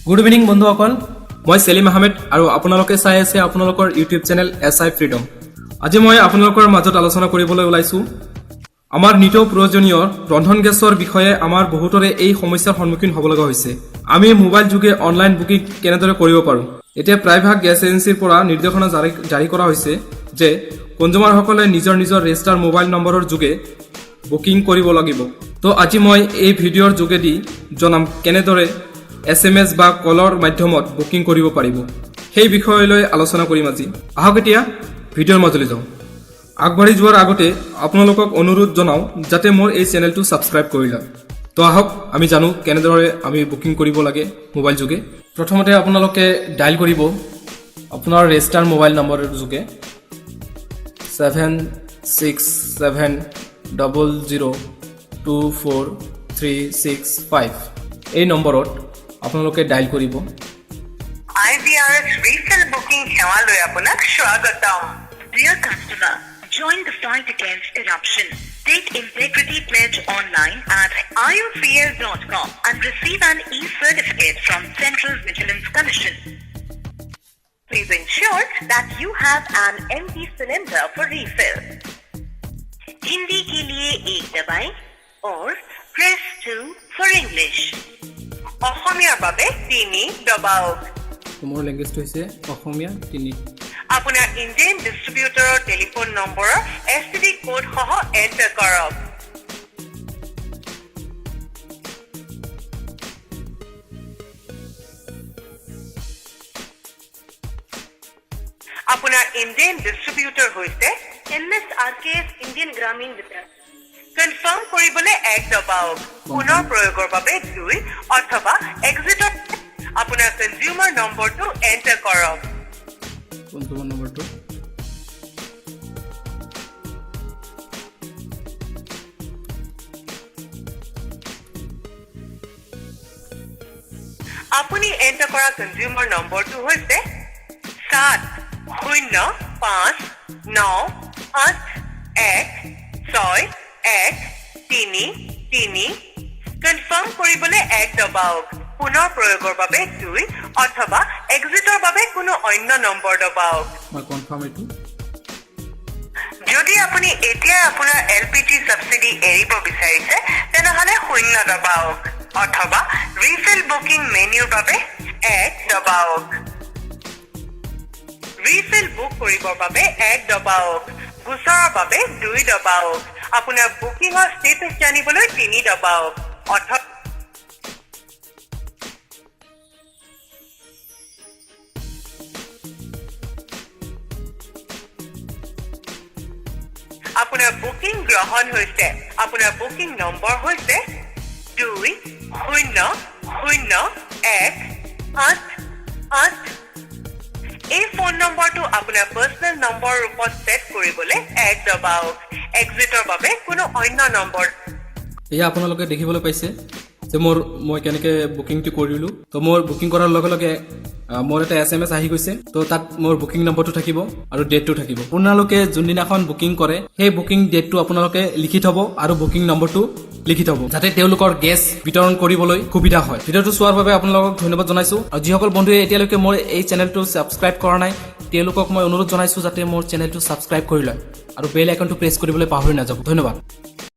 Good evening বন্ধুসকল, মই সেলিম আহমেদ আৰু আপোনালোকে চাই আছে আপোনালোকৰ ইউটিউব চেনেল এছআই ফ্ৰীডম। আজি মই আপোনালোকৰ মাজত আলোচনা কৰিবলৈ ওলাইছো আমাৰ নিতৌ প্ৰয়োজনীয় ৰন্ধন গেছৰ বিষয়ে। আমাৰ বহুতৰে এই সমস্যাৰ সন্মুখীন হ'ব লগা হৈছে। আমি মোবাইল যোগে অনলাইন বুকিং কেনেদৰে কৰিব পাৰোঁ? এতিয়া প্ৰায়ভাগ গেছ এজেন্সিৰ পৰা নিৰ্দেশনা জাৰি কৰা হৈছে যে কনজুমাৰসকলে নিজৰ ৰেজিষ্টাৰ মোবাইল নম্বৰৰ যোগে বুকিং কৰিব লাগিব। তো আজি মই এই ভিডিঅ'ৰ যোগেদি জনাম কেনেদৰে SMS বা কলৰ মাধ্যমত বুকিং কৰিব পাৰিব। সেই বিষয়লৈ আলোচনা কৰিম আজি। আহক এতিয়া ভিডিঅ'ৰ মাজলৈ যাওঁ। আগবাঢ়ি যোৱাৰ আগতে আপোনালোকক অনুৰোধ জনাওঁ যাতে মোৰ এই চেনেলটো ছাবস্ক্ৰাইব কৰি লয়। তো আহক আমি জানো কেনেদৰে আমি বুকিং কৰিব লাগে মোবাইল যোগে। প্ৰথমতে আপোনালোকে ডাইল কৰিব আপোনাৰ ৰেজিষ্টাৰ মোবাইল নম্বৰৰ যোগে 7670024365 এই নম্বৰত আপোনালোকে ডাইল কৰিব। IVRS refill booking সেৱালৈ আপোনাক স্বাগতম। Dear customer, join the fight against corruption. Take integrity pledge online at iufl.com and receive an e-certificate from Central Vigilance Commission. Please ensure that you have an empty cylinder for refill. Hindi के लिए 1 दबाएं और press 2 for English. অসমীয়াৰ বাবে 3 দবাওক। মোৰ লেংগুৱেজটো হৈছে অসমীয়া 3। আপোনাৰ Indian ডিষ্ট্ৰিবিউটৰৰ টেলিফোন নম্বৰ STD কোড সহ এণ্টাৰ কৰক। আপোনাৰ ইণ্ডিয়ান ডিষ্ট্ৰিবিউটৰ হৈছে MSRKS ইণ্ডিয়ান গ্ৰামীণ বিতৰণ। কনফাৰ্ম কৰিবলৈ 1 দবাওক। পুনৰ প্ৰয়োগৰ বাবে 2 অথবা এক্সিটৰ আপোনাৰ কনজিউমাৰ নম্বৰটো এণ্টাৰ কৰক। কনজিউমাৰ নম্বৰটো আপুনি এণ্টাৰ কৰা কনজিউমাৰ নম্বৰটো হৈছে 705986133। কনফাৰ্ম কৰিবলৈ 1 দবাওক। পুনৰ প্ৰয়োগৰ বাবে 2 অথবা এক্সিটৰ বাবে কোনো অন্য নম্বৰ দবাওক। মই কনফাৰ্ম এইটো। যদি আপুনি এতিয়া আপোনাৰ LPG সাবসিডি এৰিব বিচাৰিছে তেনেহলে 0 দবাওক অথবা ৰিফিল বুকিং মেনুৰ বাবে 1 দবাওক। ৰিফিল বুক কৰিবৰ বাবে 1 দবাওক। গোচৰৰ বাবে 2 দবাওক। আপোনাৰ বুকিঙৰ ষ্টেটাছ জানিবলৈ 3 দবাওক অথবা আপোনাৰ বুকিং গ্ৰহণ হৈছে। আপোনাৰ বুকিং নম্বৰ হৈছে 200188। এই ফোন নম্বৰটো আপোনাৰ পাৰ্চনেল নম্বৰ ৰূপত ছেট কৰিবলৈ 1 দবাওক। এক্সিটৰ বাবে কোনো অন্য নম্বৰ। এয়া আপোনালোকে দেখিবলৈ পাইছে যে মই কেনেকৈ বুকিংটো কৰিলোঁ। তো মোৰ বুকিং কৰাৰ লগে লগে মোৰ এটা SMS আহি গৈছে। তো তাত মোৰ বুকিং নম্বৰটো থাকিব আৰু ডেটটো থাকিব। আপোনালোকে যোনদিনাখন বুকিং কৰে সেই বুকিং ডেটটো আপোনালোকে লিখি থ'ব আৰু বুকিং নম্বৰটো লিখি থ'ব যাতে তেওঁলোকৰ গেছ বিতৰণ কৰিবলৈ সুবিধা হয়। ভিডিঅ'টো চোৱাৰ বাবে আপোনালোকক ধন্যবাদ জনাইছোঁ। আৰু যিসকল বন্ধুৱে এতিয়ালৈকে মোৰ এই চেনেলটো ছাবস্ক্ৰাইব কৰা নাই তেওঁলোকক মই অনুৰোধ জনাইছোঁ যাতে মোৰ চেনেলটো ছাবস্ক্ৰাইব কৰি লয় আৰু বেল আইকনটো প্ৰেছ কৰিবলৈ পাহৰি নাযাব। ধন্যবাদ।